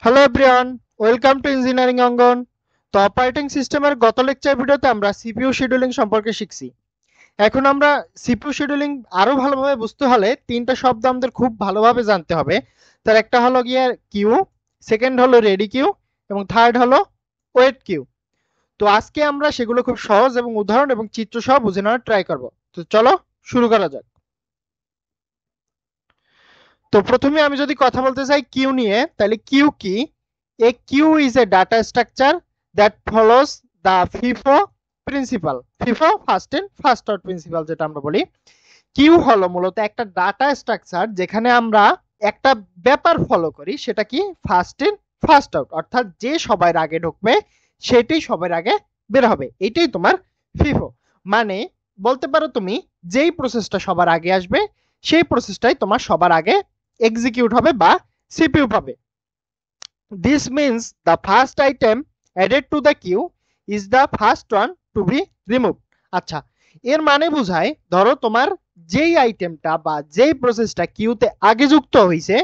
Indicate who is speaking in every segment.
Speaker 1: Hello everyone, welcome to engineering Angan. তো operating সিস্টেমের গত লেকচার ভিডিওতে আমরা সিপিইউ শিডিউলিং সম্পর্কে শিখছি। এখন আমরা সিপিইউ শিডিউলিং আরো ভালোভাবে বুঝতে হলে তিনটা শব্দ আমাদের খুব ভালোভাবে জানতে হবে। তার একটা হলো গিয়ে কিউ, সেকেন্ড হলো রেডি কিউ এবং থার্ড হলো ওয়েট কিউ। তো আজকে আমরা সেগুলো খুব সহজ এবং উদাহরণ এবং চিত্র সহ বুঝে নেওয়ার ট্রাই করব। তো চলো শুরু করা যাক। তো প্রথমে আমি যদি কথা বলতে চাই কিউ নিয়ে, তাহলে কিউ কি? A queue is a data structure that follows the FIFO principle. FIFO first in first out principle যেটা আমরা বলি। কিউ হলো মূলত একটা ডাটা স্ট্রাকচার যেখানে আমরা একটা ব্যাপার ফলো করি, সেটা কি ফার্স্ট ইন ফার্স্ট আউট, অর্থাৎ যে সবার আগে ঢুকবে সেটাই সবার আগে বের হবে, এটাই তোমার ফিফো। মানে বলতে পারো তুমি যেই প্রসেসটা সবার আগে আসবে সেই প্রসেসটাই তোমার সবার আগে এক্সিকিউট হবে বা সিপিইউ পাবে। This means the first item added to the queue is the first one to be remove. আচ্ছা, এর মানে বোঝায় ধরো তোমার যেই আইটেমটা বা যেই প্রসেসটা কিউতে আগে যুক্ত হয়েছে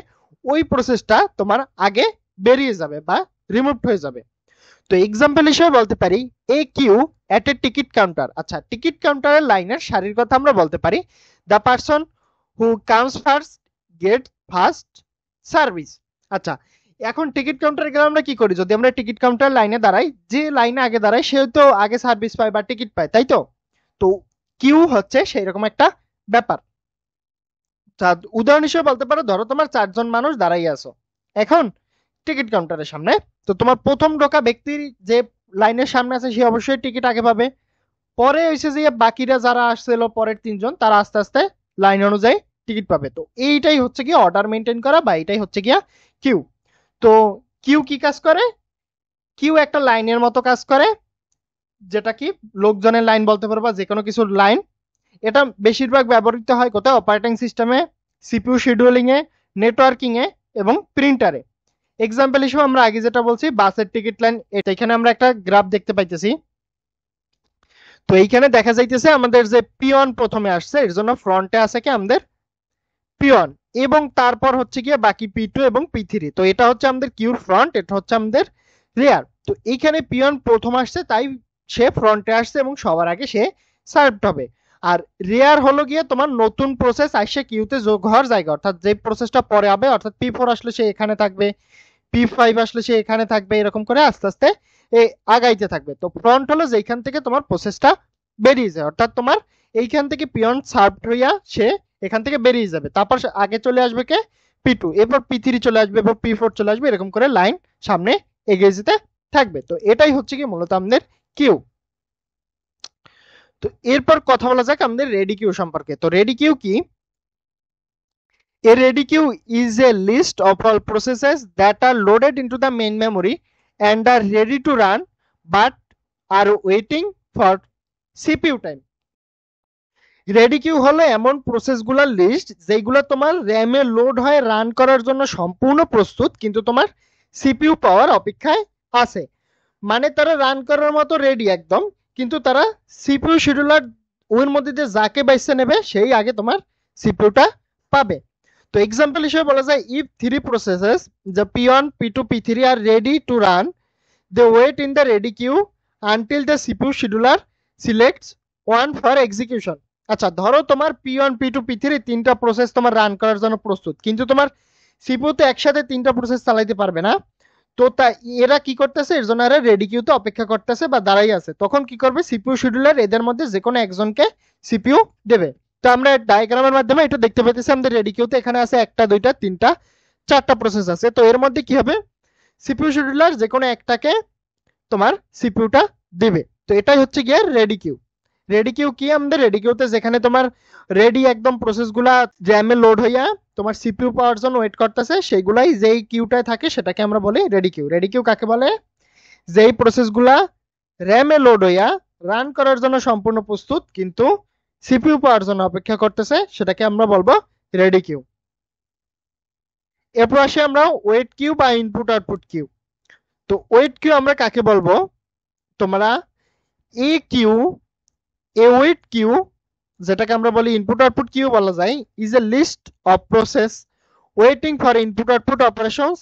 Speaker 1: ওই প্রসেসটা তোমার আগে বেরিয়ে যাবে বা রিমুভ হয়ে যাবে। তো এক্সাম্পল হিসেবে বলতে পারি a queue at a ticket counter. আচ্ছা, টিকিট কাউন্টারের লাইনের সারির কথা আমরা বলতে পারি the person who comes first get first service. আচ্ছা, এখন টিকিট কাউন্টারে গেলে আমরা কি করি? যদি আমরা টিকিট কাউন্টার লাইনে দাঁড়াই, যে লাইনে আগে দাঁড়ায় সে তো আগে সার্ভিস পায় বা টিকিট পায়, তাই তো? তো কিউ হচ্ছে সেই রকম একটা ব্যাপার। উদাহরণ হিসেবে বলতে পারো ধরো তোমার চারজন মানুষ দাঁড়াই আছো এখন টিকিট কাউন্টারের সামনে। তো তোমার প্রথম ঢোকা ব্যক্তির যে লাইনের সামনে আছে সে অবশ্যই টিকিট আগে পাবে। পরে হয়েছে যে বাকিরা যারা আসছিল পরের তিনজন তারা আস্তে আস্তে লাইন অনুযায়ী টিকিট পাবে। তো এইটাই হচ্ছে গিয়ে অর্ডার মেনটেন করা বা এটাই হচ্ছে গিয়া কিউ। তো কিউ কি কাজ করে? কিউ একটা লাইনের মতো কাজ করে, যেটা কি লোকজনের লাইন বলতে পারো বা যে কোনো কিছুর লাইন। এটা বেশিরভাগ ব্যবহৃত হয় কোথায়? অপারেটিং সিস্টেমে, সিপিইউ শিডিউলিং এ, নেটওয়ার্কিং এ এবং প্রিন্টারে। এক্সাম্পল হিসেবে আমরা আগে যেটা বলছি বাসের টিকিট লাইন, এটা এখানে আমরা একটা গ্রাফ দেখতে পাইতেছি। তো এইখানে দেখা যাইতেছে আমাদের যে পিওন প্রথমে আসছে এর জন্য ফ্রন্টে আছে কি আমাদের পিওন, এবং তারপর হচ্ছে গিয়ে বাকি পি টু এবং পি থ্রি। তো এটা হচ্ছে আমাদের কিউর ফ্রন্ট, এটা হচ্ছে আমাদের রেয়ার। তো এইখানে পিওন প্রথম আসছে তাই সে ফ্রন্টে আসছে এবং সবার আগে সে সার্ভড হবে। আর রেয়ার হলো গিয়ে তোমার নতুন প্রসেস আসছে কিউতে যোগ হওয়ার জায়গা, অর্থাৎ যে প্রসেসটা পরে হবে, অর্থাৎ পি ফোর আসলে সে এখানে থাকবে, পি ফাইভ আসলে সে এখানে থাকবে, এরকম করে আস্তে আস্তে আগাইতে থাকবে। তো ফ্রন্ট হলো যেখান থেকে তোমার প্রসেসটা বেরিয়ে যায়, অর্থাৎ তোমার এইখান থেকে পিয়ন সার্ভড হইয়া সে এখান থেকে বেরিয়ে যাবে, তারপর আগে চলে আসবে কে পি টু, এরপর পি থ্রি চলে আসবে, এরপর পি ফোর চলে আসবে, এরকম করে লাইন সামনে এগিয়ে যেতে থাকবে। তো এটাই হচ্ছে কি মূলত আমাদের কিউ। তো এরপর কথা বলা যাক আমাদের রেডি কিউ সম্পর্কে। তো রেডি কিউ কি? A ready queue is a list of all processes that are loaded into the main memory and are ready to run but are waiting for CPU time. Ready queue হলো এমন প্রসেসগুলোর list যেগুলো তোমার র্যামে load হয়ে run করার জন্য সম্পূর্ণ প্রস্তুত, কিন্তু তোমার সিপিইউ পাওয়ার অপেক্ষায় আছে। মানে তারা রান করার মতো রেডি একদম, কিন্তু তারা সিপিইউ শিডিউলার ওর মধ্যে যে যাকে বাইসে নেবে সেই আগে তোমার সিপিইউটা পাবে। তো এক্সাম্পল হিসেবে বলা যায় if three processes the p1 p2 p3 are ready to run, they wait in the ready queue until the CPU scheduler selects one for execution. আচ্ছা, ধরো তোমার p1 p2 p3 তিনটা প্রসেস তোমার রান করার জন্য প্রস্তুত, কিন্তু তোমার সিপিইউ তে একসাথে তিনটা প্রসেস চালাইতে পারবে না। তো তাই এরা কি করতেছে, এর জন্য এরা রেডি কিউতে অপেক্ষা করতেছে বা দাঁড়াই আছে। তখন কি করবে সিপিইউ শিডিউলার এদের মধ্যে যে কোনো একজনকে সিপিইউ দেবে। তো আমরা ডায়াগ্রামের মাধ্যমে এটা দেখতে পাইতেছি আমাদের রেডি কিউতে এখানে আছে একটা দুইটা তিনটা চারটা প্রসেস আছে। তো এর মধ্যে কি হবে, সিপিইউ শিডিউলার যে কোনো একটাকে তোমার সিপিইউটা দিবে। তো এটাই হচ্ছে গিয়ে রেডি কিউ। রেডি কিউ কি? আমাদের রেডি কিউতে যেখানে তোমার রেডি একদম প্রসেসগুলা র্যামে লোড হইয়া তোমার সিপিইউ পাওয়ার জন্য ওয়েট করতেছে, সেইগুলাই যেই কিউটায় থাকে সেটাকে আমরা বলি রেডি কিউ। রেডি কিউ কাকে বলে? যেই প্রসেসগুলা র্যামে লোড হইয়া রান করার জন্য সম্পূর্ণ প্রস্তুত, কিন্তু সিপিইউ পাওয়ার জন্য অপেক্ষা করতেছে, সেটাকে আমরা বলবো রেডি কিউ। এরপর আসি আমরা ওয়েট কিউ বা ইনপুট আউটপুট কিউ। তো ওয়েট কিউ আমরা কাকে বলবো? তোমরা a queue, a wait queue, যেটাকে আমরা বলি ইনপুট আউটপুট কিউ বলা যায়, is a list of process waiting for input output operations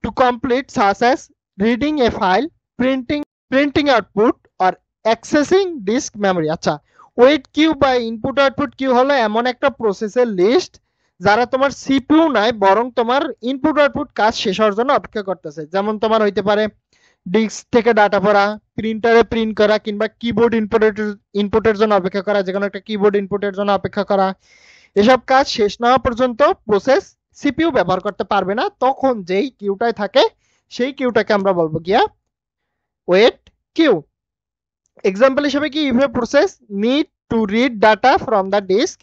Speaker 1: to complete, such as reading a file, printing output, or accessing disk memory. আচ্ছা, wait queue বা input output Q হলো এমন একটা প্রসেসের list যারা তোমার সিপিইউ নাই বরং তোমার ইনপুট আউটপুট কাজ শেষ হওয়ার জন্য অপেক্ষা করতেছে। যেমন তোমার হইতে পারে ডিস্ক থেকে ডাটা পড়া, প্রিন্টারে প্রিন্ট করা, কিংবা কিবোর্ড ইনপুটের জন্য অপেক্ষা করা, যে কোনো একটা কিবোর্ড ইনপুটের জন্য অপেক্ষা করা। এসব কাজ শেষ না হওয়া পর্যন্ত প্রসেস সিপিইউ ব্যবহার করতে পারবে না। তখন যেই কিউটায় থাকে সেই কিউটাকে আমরা বলবো গিয়া ওয়েট কিউ। এক্সাম্পল হিসেবে কি, if a process need to read data from the disk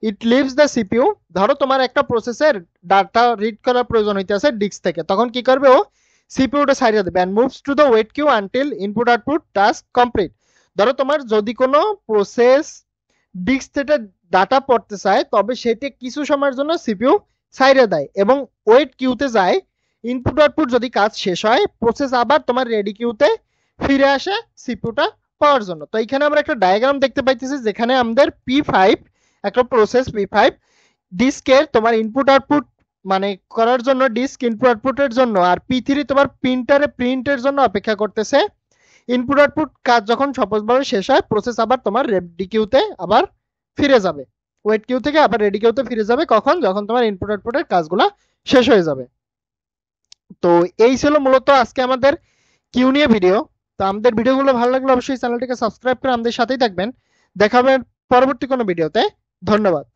Speaker 1: it leaves the CPU. ধরো তোমার একটা প্রসেসের ডাটা রিড করার প্রয়োজন হইতেছে ডিস্ক থেকে, তখন কি করবে ও সিপিইউটা ছাড়িয়ে দেবে and moves to the wait queue until input output task complete. ধরো তোমার যদি কোনো প্রসেস ডিস্ক থেকে ডাটা পড়তে চায় তবে সেটি কিছু সময়ের জন্য সিপিইউ ছাইড়ে দেয় এবং ওয়েট কিউতে যায়। ইনপুট আউটপুট যদি কাজ শেষ হয় প্রসেস আবার তোমার রেডি কিউতে ফিরে আসে সিপিইউটা পাওয়ার জন্য। তো এখানে আমরা একটা ডায়াগ্রাম দেখতে পাইতেছি যেখানে আমাদের P5 একটা প্রসেস P5 ডিস্কের তোমার ইনপুট আউটপুট মানে করার জন্য ডিস্ক ইনপুট আউটপুটের জন্য, আর P3 তোমার প্রিন্টারে প্রিন্টের জন্য অপেক্ষা করতেছে। ইনপুট আউটপুট কাজ যখন সফলভাবে শেষ হয় প্রসেস আবার তোমার রেডি কিউতে আবার ফিরে যাবে, ওয়েট কিউ থেকে আবার রেডি কিউতে ফিরে যাবে। কখন? যখন তোমার ইনপুট আউটপুটের কাজগুলো শেষ হয়ে যাবে। তো এই ছিল মূলত আজকে আমাদের কিউ নিয়ে ভিডিও। তো আমাদের ভিডিওগুলো ভালো লাগলে অবশ্যই চ্যানেলটিকে সাবস্ক্রাইব করে আমাদের সাথেই থাকবেন। দেখা হবে পরবর্তী কোনো ভিডিওতে। ধন্যবাদ।